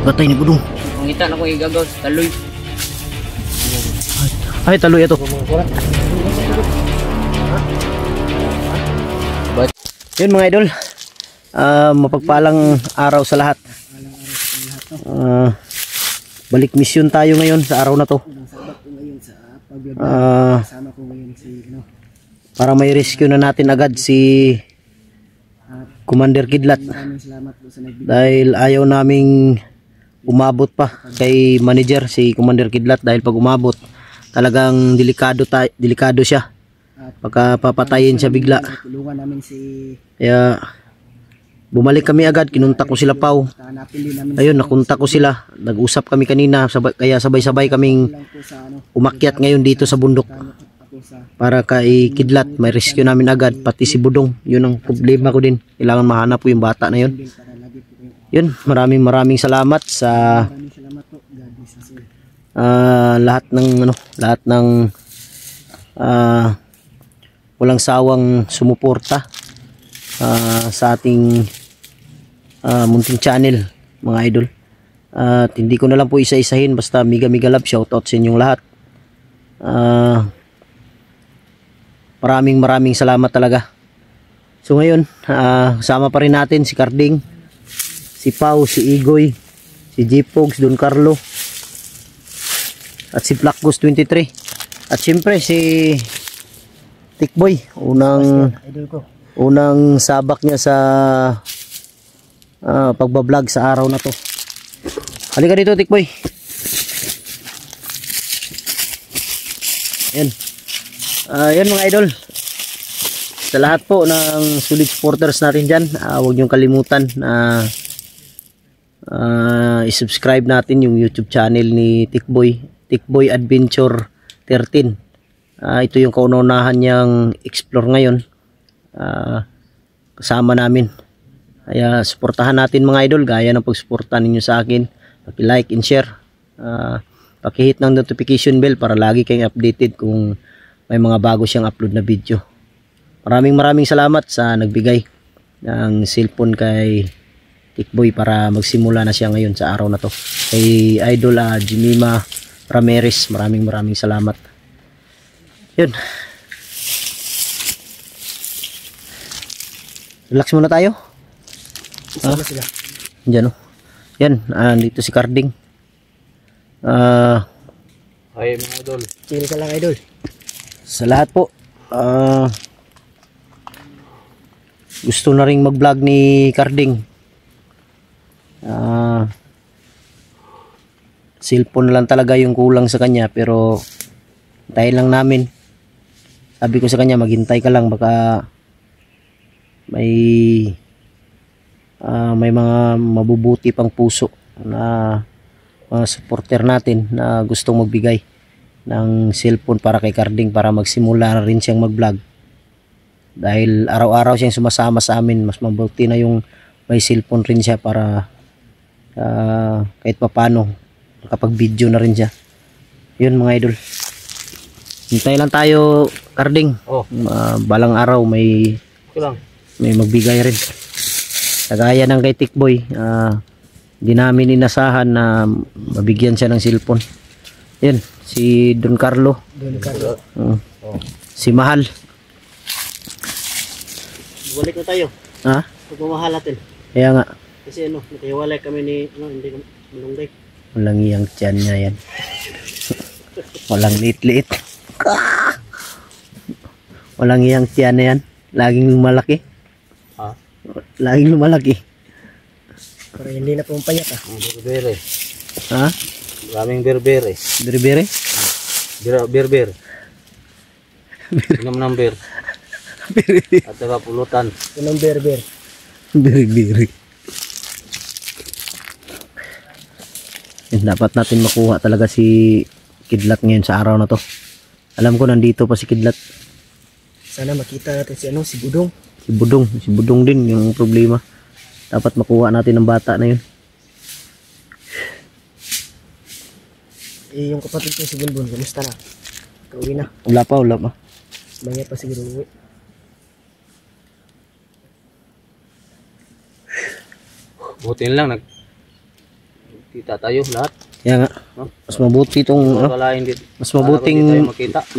Gatay ni Budong. Pangita na ko igagaw sa taloy. Ay, taloy ito. Yun mga idol. Mapagpalang araw sa lahat. Balik mission tayo ngayon sa araw na to. Para may rescue na natin agad si Commander Kidlat. Dahil ayaw naming umabot pa kay manager si Commander Kidlat, dahil pag umabot talagang delikado siya. Baka papatayin siya bigla. Kaya bumalik kami agad, kinuntak ko sila Pau. Ayun, nakuntak ko sila. Nag-usap kami kanina, kaya sabay-sabay kaming umakyat ngayon dito sa bundok. Para kay Kidlat, may rescue namin agad, pati si Budong. Yun ang problema ko din. Kailangan mahanap po yung bata na yun. Yun, maraming salamat sa lahat ng walang sawang sumuporta sa ating munting channel mga idol. At hindi ko na lang po isa-isahin, basta mega love, shoutout sa inyong lahat. Maraming salamat talaga. So ngayon, kasama pa rin natin si Carding, si Pau, si Igoy, si Jepogs, Don Carlo, at si Black Ghost 23. At siyempre si Tikboy, unang sabak niya sa pagbablog sa araw na to. Halika dito Tikboy. Yan. Yan mga idol. Sa lahat po ng solid supporters natin dyan, huwag niyong kalimutan na i-subscribe natin yung YouTube channel ni Tikboy Adventure 13. Ito yung kaunahan niyang explore ngayon. Kasama namin. Kaya suportahan natin mga idol, gaya ng pagsuportahan ninyo sa akin. Paki-like and share. Paki-hit ng notification bell para lagi kayong updated kung may mga bago siyang upload na video. Maraming salamat sa nagbigay ng cellphone kay Tikboy para magsimula na siya ngayon sa araw na to. Kay Idol Jimima Ramirez, maraming salamat. Yun. Relax muna tayo. Sama sila. Diyan o. Yan, dito si Carding. Ay mga idol. Chill ka lang idol. Sa lahat po, gusto na ring mag-vlog ni Carding. Cellphone lang talaga yung kulang sa kanya, pero tayo lang namin. Sabi ko sa kanya, maghintay ka lang, baka may mga mabubuti pang puso na mga supporter natin na gustong magbigay ng cellphone para kay Carding, para magsimula na rin siyang mag-vlog. Dahil araw-araw siyang sumasama sa amin, mas mabuti na yung may cellphone rin siya para kahit papano makapag-video na rin siya. Yun mga idol. Hintay lang tayo Carding. Balang araw may magbigay rin. Kagaya ng kay Tikboy, di namin inasahan na mabigyan siya ng cellphone. Yan, si Don Carlo. Si Mahal. Balik na tayo. Ha? Pagmamahal natin. Kaya nga. Kasi nakahiwalay kami ni hindi malunggay. Walang iyang tiyan niya yan. Walang liit-liit. Walang iyang tiyan na yan. Laging lumalaki. Laging lumalaki. Pero hindi na pumpayat berbere. Ha? Maraming berbere. Berbere? Berber. Inom ng ber. At saka pulutan. Inom berber. Berbere. Dapat natin makuha talaga si Kidlat ngayon sa araw na to. Alam ko nandito pa si Kidlat. Sana makita natin si Budong. Si Budong din yung problema. Dapat makuha natin ang bata na yun. Yung kapatid ko si Bulbul, kamusta na? Kauwi na. Wala pa. Banyak pa siguro uwi. Buti lang Kita tayo lahat. Kaya nga. Mas mabuti itong Kalain dito. mas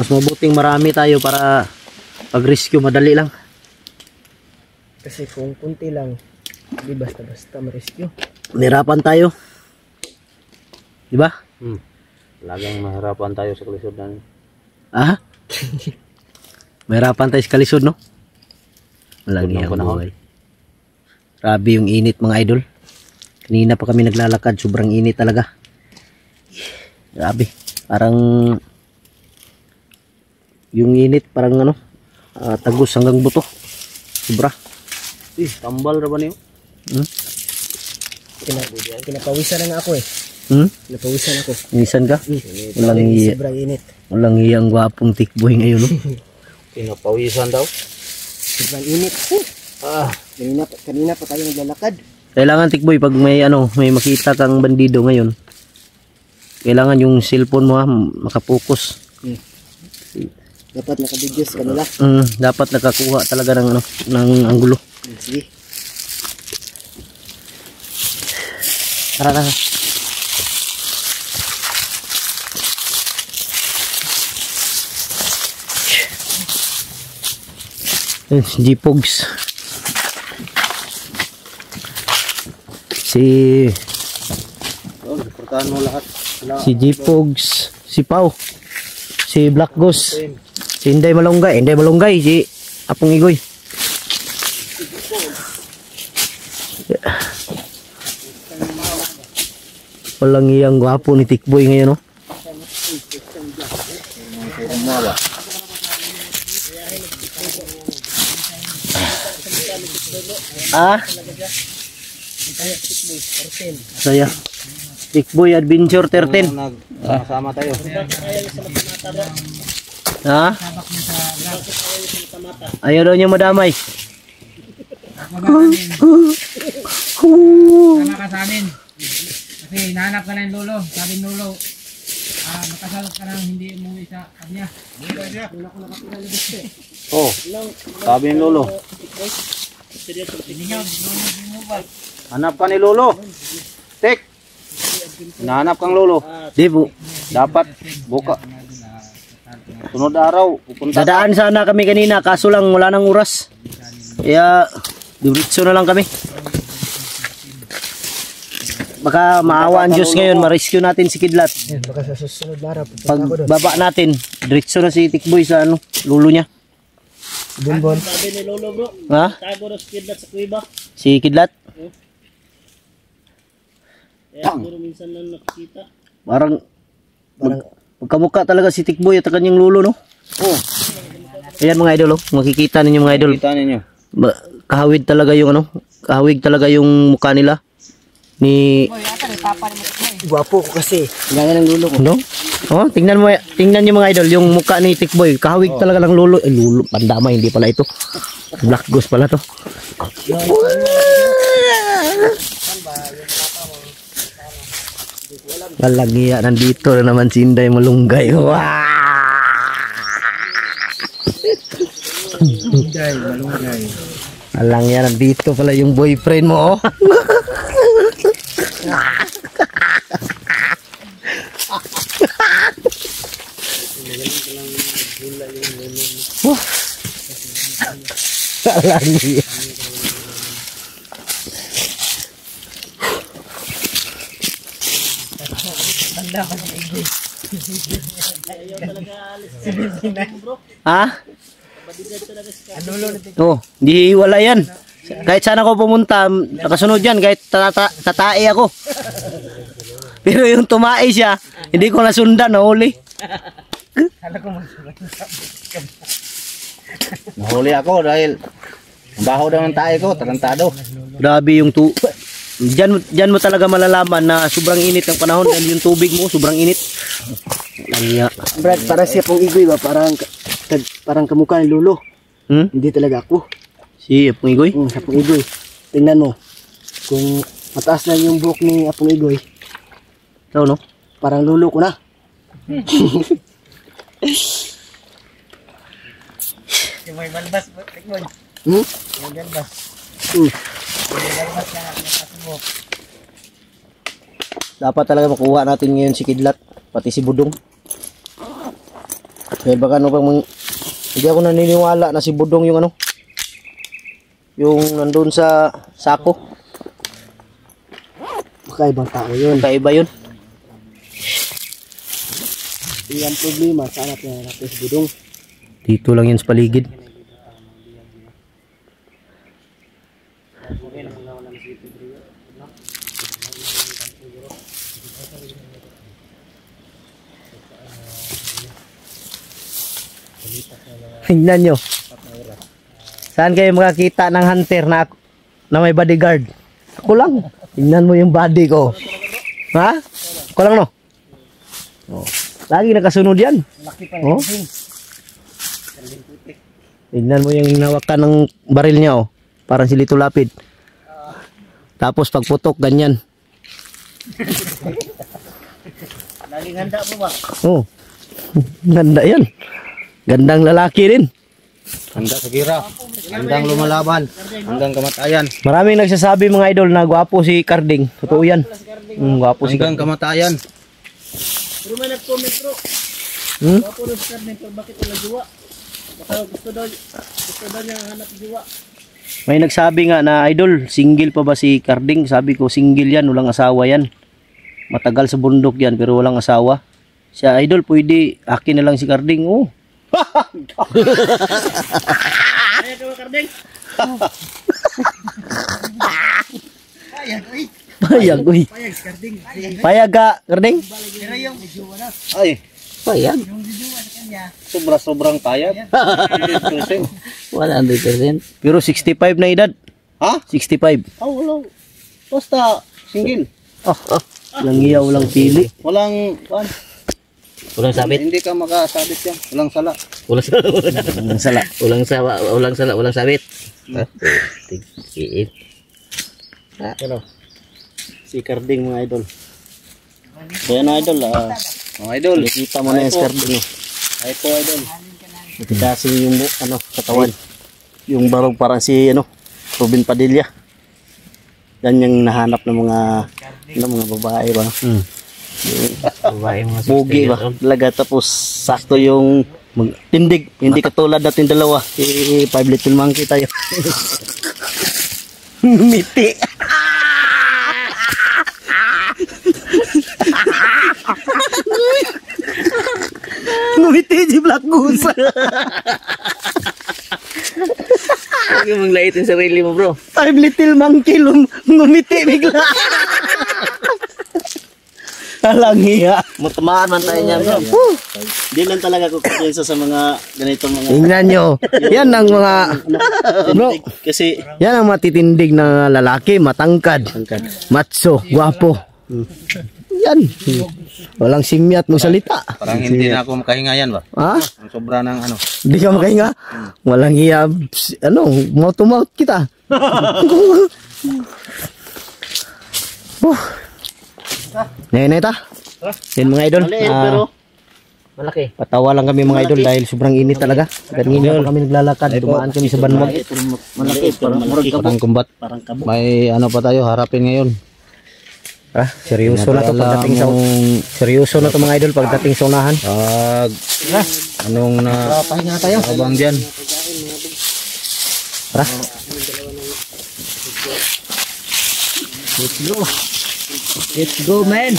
mabuting marami tayo para pag rescue madali lang. Kasi kung kunti lang, hindi basta-basta ma-rescue. Nahirapan tayo. Di ba? Lagang mahirapan tayo sa kalisod na. Ah? Mahirapan tayo sa kalisod, no? Walang iyang panahon. buhay. Grabe yung init, mga idol. Kanina pa kami naglalakad, sobrang init talaga. Grabe. Parang yung init, parang ano, tagos hanggang buto. Sobra. Tambal ra ba niyo? Kinapawisan na nga ako eh. Kinapawisan ako. Inisan ka? Walang iya. Sobrang init. Walang iyang gwapong tikboy ngayon, no? Pinapawisan daw. Sobrang init. Kanina pa tayo naglalakad. Kailangan tikboy pag may ano, may makita kang bandido ngayon. Kailangan yung cellphone mo makapokus. Dapat nakabidyo sa kanila. Dapat nakakuha talaga ng ano, ng anggulo. Sige. Tara. G-Pogs. Portahan mo lahat. Si G-Pogs, si Pau, si Black Ghost, si Inday Malunggay, si Apong Igoy. Walang iyang gwapo ni Tikboy ngayon, no? Saya Tikboy Adventure 13. Nagsama tayo. Ha? Ayaw daw niya madamay. Sama ka sa amin. Kasi hinahanap ka na yung lolo. Sabi ng lolo, makasagot ka na hindi mo isa kanya. Oh, sabi ng lolo. Hanap ka ni lolo. Tek. Hinahanap kang lolo. Di po. Dapat buka. Sunod araw pupunta. Dadaan sana kami kanina kaso lang wala nang oras. Kaya diretso na lang kami. Baka maawa ang Diyos ngayon, ma-rescue natin si Kidlat. Baka sa susunod na araw pupunta Pag ako doon. baba natin, diretso na si Tikboy sa ano, lulo niya. Bonbon. Sabi ni Lolo bro, Ha? tago na si Kidlat sa kuiba. Si Kidlat? Kaya siguro minsan lang nakikita. Parang magkamukha talaga si Tikboy at kanyang lulo, no? Oh, Ayan mga idol, oh. Makikita ninyo mga idol. kita ninyo. Kahawig talaga yung ano, kahawig talaga yung mukha nila. Ni Gwapo ko kasi. Gaya ng lulo ko. no? Oh, tingnan niyo mga idol yung mukha ni Tikboy. Kahawig talaga ng lulo. Lulo, pandama hindi pala ito. Black Ghost pala to. Palagi nandito na naman si Inday Malunggay. Wow! Malunggay. Alang yan, nandito pala yung boyfriend mo, oh. Alang yan. Ha? Oh, di wala yan. Kahit saan ako pumunta, nakasunod yan, kahit tatae ako. Pero yung tumae siya, hindi ko nasundan, nahuli. Nahuli ako dahil ang baho daw ng tae ko, tarantado. Grabe yung Diyan mo talaga malalaman na sobrang init ng panahon dahil yung tubig mo sobrang init. Lanya. Brad, para siya pong igoy ba? Parang kamukha ni Lolo. Hindi talaga ako. Si Apong Igoy? Sa Apong Igoy. Tingnan mo. Kung mataas na yung buhok ni Apong Igoy, Ikaw, no? parang Lolo ko na. Yung may balbas, tikmon. Hmm? Yung balbas. Hmm. Yung balbas na nakasubok. Dapat talaga makuha natin ngayon si Kidlat, pati si Budong. Dahil baka ano pang hindi ako naniniwala na si Budong yung ano, yung nandun sa sako. Baka ibang tao yun. Kaiba yun. Yung problema, saan natin hanapin si Budong? Dito lang yun sa paligid. Tingnan nyo. Saan kayo makakita ng hunter na may bodyguard? Ako lang. Tingnan mo yung body ko. Ha? Ako lang, no? Oh. Lagi nakasunod yan. Oh. Tingnan mo yung hinawakan ng baril niya, oh. Parang si Lito Lapid. Tapos pagputok, ganyan. Laging handa po ba? Oh. Ganda yan. Gandang lalaki din. Handa sa gira. Handang lumalaban. Hanggang kamatayan. Maraming nagsasabi mga idol na gwapo si Carding. Totoo yan. Gwapo si Hanggang Carding. kamatayan. Pero may nag-comment bro. Hmm? Wapo rin si Carmen pero bakit wala jowa? Baka gusto daw niya hanap jowa. May nagsabi nga na idol, single pa ba si Carding? Sabi ko, single yan, walang asawa yan. Matagal sa bundok yan pero walang asawa. Siya idol, pwede akin na lang si Carding. Oh. Kaya ka ba Carding? Payag, uy. Payag ka, Carding? Ay, Payag. sobra-sobrang payag. 100%. 100%. Pero 65 na edad. Ha? 65. Wala. Basta single. Walang iya, walang pili. Walang kuan. Walang sabit. Hindi ka makasabit yan. Walang sala. Walang sala. Walang sabit. Pero, si Carding mga idol. So yan idol, Mga idol. kita mo na yung si Carding. Ay po idol. Matigasin yung ano, katawan. Yung barog parang si ano, Robin Padilla. Yan yung nahanap ng mga babae ba. Babae mga Pugi ba? Talaga tapos sakto yung tindig. Hindi katulad natin dalawa. 5 little monkey tayo. Miti. Ngumiti si Black Goose. Huwag yung manglait yung sarili mo bro. 5 little monkey ngumiti bigla. Alang hiya. Matamaan man tayo niyan bro. Hindi lang talaga ako kumpiyansa sa mga ganitong mga Tingnan nyo. Yan ang mga bro. kasi Yan ang matitindig na lalaki, matangkad, macho, guwapo. Yan. Walang simyat magsalita. Parang hindi na ako makahinga yan ba? Ha? Ang sobra ng ano. Hindi ka makahinga? Walang hiya. Ano, mouth to mouth kita. Nay ta. Yan mga idol. pero Malaki. Patawa lang kami mga idol dahil sobrang init talaga. Kanina pa kami naglalakad, dumaan kami sa banwag. malaki Parang kumbat. parang kabo. May ano pa tayo harapin ngayon. Ah, seryoso na to pagdating sa seryoso na to mga idol pagdating sa unahan. Pag anong na Pahinga tayo. abang dyan. Tara. Let's go man.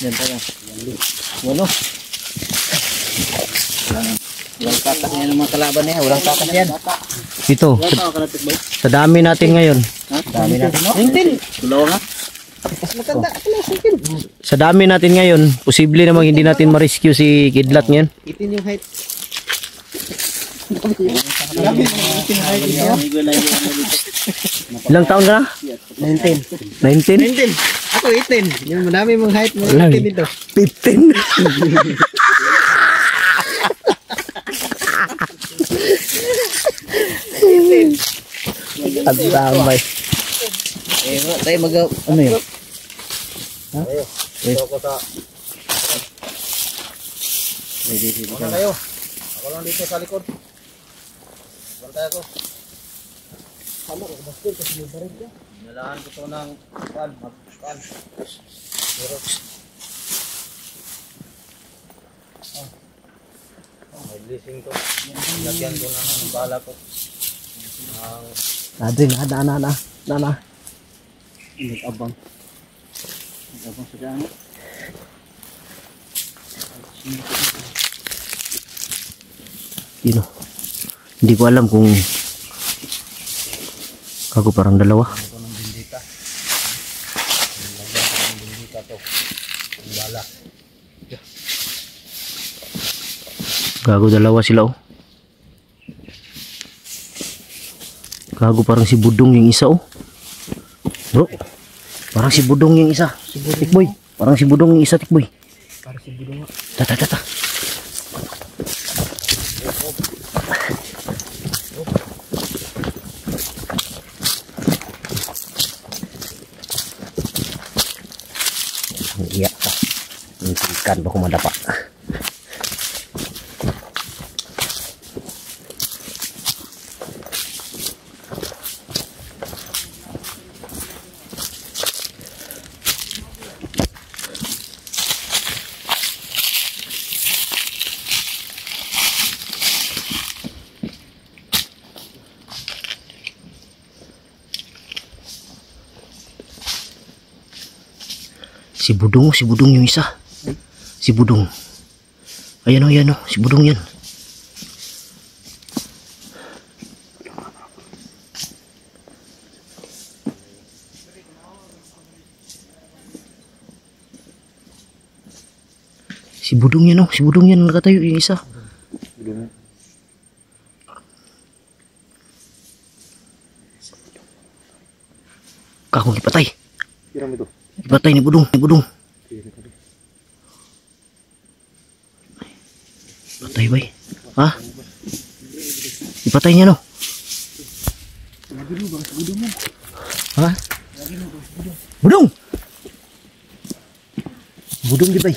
Yan tayo. Walo. Walang tatas yan ng mga kalaban niya. Walang tatas yan. Ito, sa dami natin ngayon. Dami na. Dulaw nga. Sa dami natin ngayon, posible namang hindi natin ma-rescue si Kidlat ngayon. Itin yung height. Ilang taon ka na? 19. 19? Ako 18. Yung madami mong height mo. Wala. 18 dito. 15? Ang damay. Tayo mag... Ano yun? Una kayo. Ako lang dito sa likod. ko. Nalaan ko to ng pan, magpan. Pero may blessing to. Lagyan ko ng bala ko. Adri na. Nag-abang. Nag-abang sa daan. Dino. Hindi ko alam kung ako parang dalawa. Gago dalawa sila oh. Gago parang si Budong yung isa oh. Bro. Parang si Budong yung isa. Tikboy. Parang si Budong yung isa, Tikboy. Parang si Budong. Tata. Iya ka. Ikan ba kung madapa. Si Budong yung isa. Si Budong. Ayan o, si Budong yan. Si Budong yan nakatayo yung isa. Kakong ipatay. Ipatay ni Budong. Patay ba? Ha? Ipatay niya no? Ha? Budong! Budong di ba?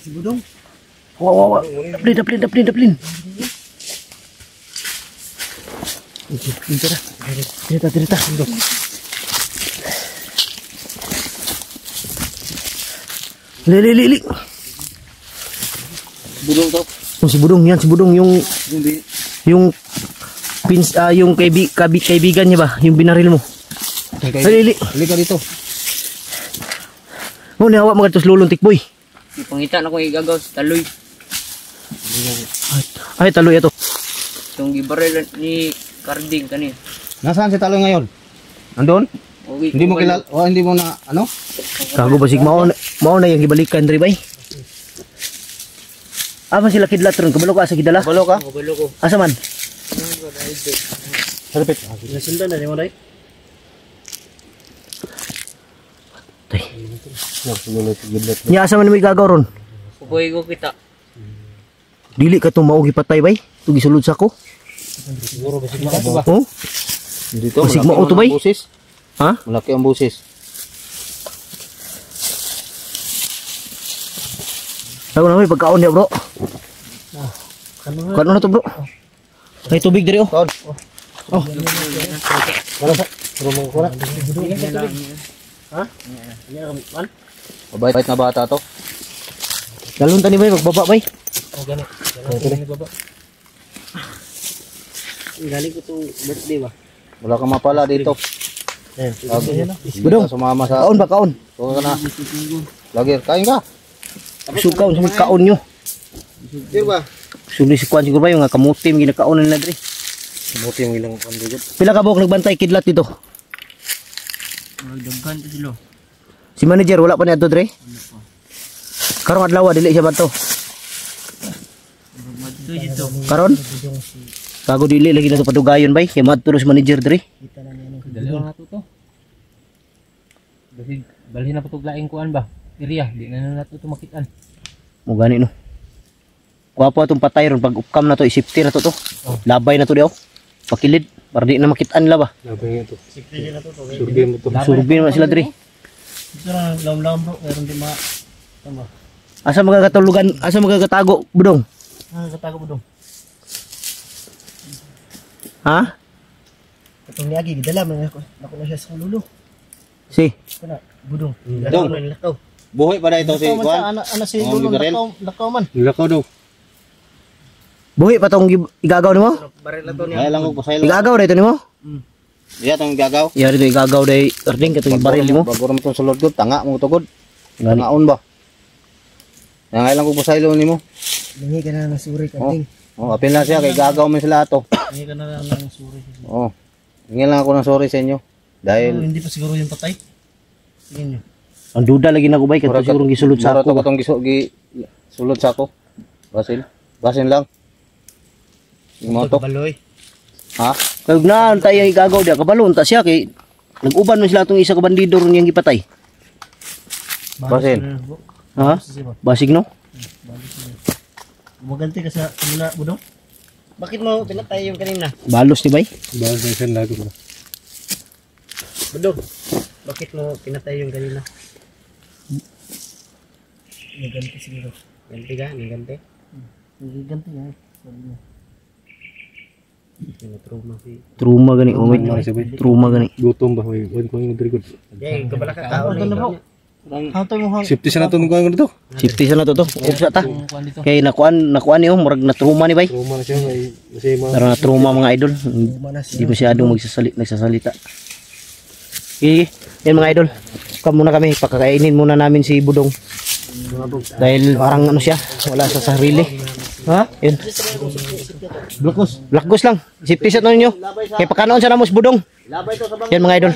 Si Budong? Wow. Daplin. Dirita. Lili. Budong to. Si Budong yung yung kaibigan niya ba? Yung binaril mo. Lili. Halika dito. Oh, nihawa mga tos lulong Tikboy. Ipangita na ko igagaw sa taloy. Ay, taloy ito. Yung gibaril ni Carding kanina. Nasaan si Taloy ngayon? Andun? Okay, Hindi mo kilala, o hindi mo na, ano? Kago basig mao na yung gibalikan diri bay. Aba sila kidlat ron, kabalo ka sa kidala. Balo ka? Kabalo ko. Asa man? Sarapit. Nasundan na ni mo dai. Tay. Nya asa man mo igagaw ron? Kuboy ko kita. Dili ka to mao gipatay bay. Tu gisulod sa ko. Siguro basig mo ba? Oh? Dito, Basig mo to bay? Ha? Malaki ang busis. Ako na may pagkaon niya bro. Kano na to bro? May tubig diri oh. Kaon. Oh. Wala sa. Rumong ko na. Ha? Mabait na bata to. Dalon tani bay pagbaba bay. Galing ko tong birthday ba. Wala kang mapala dito. Budong. Sumama sa. Kaon ba kaon? Tuwa ka na. Lagi, kain ka. Sukaon sa kaon nyo. Sir ba? Suli si Kwan siguro ba yung kamutim ginakaon nila diri. Kamuti yung ilang pandugod. Pila ka buok nagbantay kidlat dito? Daghan to sila. Si manager wala pa ni adto diri? Karong adlaw dili siya badto. Madto dito. Karon? Kago dili lagi na to padugayon bay. Kay madto si manager diri. Dalawa na to. Basig balhin na patuglaing kuan ba? Area, di na nato to makitaan. Mo gani no. Kuwapo atong patay ron pag upcam na to, isipti na to to. Labay na to diaw. Pakilid para di na makitaan la ba. Labay ito. Survey mo to. Survey na sila diri. Ito na laom bro, meron di ma tama. Asa magagatalugan, asa magagatago budong? Katago Budong. Ha? Katong niagi gidala man ako na siya sa lulo. Si. Kana budong. Dong. Lakaw. Buhay pa na ito si Lakaw man sa Juan. ana si Oh, lulo Miguel. lakaw man. Lakaw daw. Buhi pa tong igagaw nimo? Baril na to Ay lang ko pasaylo. Igagaw dito nimo? Iya tong gagaw. Ya dito igagaw day erding katong baril nimo. Bago ra mo tong sulod gud, tanga mo tugod. Ngani. Ngaon ba? Yang ay lang ko pasaylo nimo. Lingi ka na ng suri Oh. kanting. Oh, apil na siya kay gagaw man sila ato. Lingi ka na ng suri. Oh. Hingi lang ako ng sorry sa inyo. Dahil Hindi pa siguro yung patay. Tingin niyo. Ang duda lagi na ko bay katong siguro gisulod sa ako. Katong sulod sa ako. Basin lang. Yung moto. Baloy. Ha? Kag na tayo igagaw dia kabalo ta siya kay nag-uban man sila tong isa ka bandido ron yang gipatay. Basin. Ha? Basig no? Gumaganti ka sa muna budong. Bakit mo pinatay yung kanina? Balos ni bay. Budong. Bakit mo pinatay yung kanina? Naganti siguro. Ganti ka? Naganti? Naganti nga. Trauma si. Trauma gani oh wait. Trauma gani. Gutom ba may wan ko yung good. Yay, kabala ka tao na mo. Hawto mo hawto. Safety sa nato ko dito. Safety sa na to. Upsa ta. Kay nakuan ni murag na trauma ni bay. Trauma na siya may kasi Pero na trauma mga idol. Hindi masyadong nagsasalita. Okay, yan mga idol. Come muna kami, pakakainin muna namin si Budong. Dahil parang ano siya, wala sa sarili. Ha? Yun. Black Ghost lang. Safety shot na ninyo. Kaya pakanoon sa namos Budong. Yan mga idol.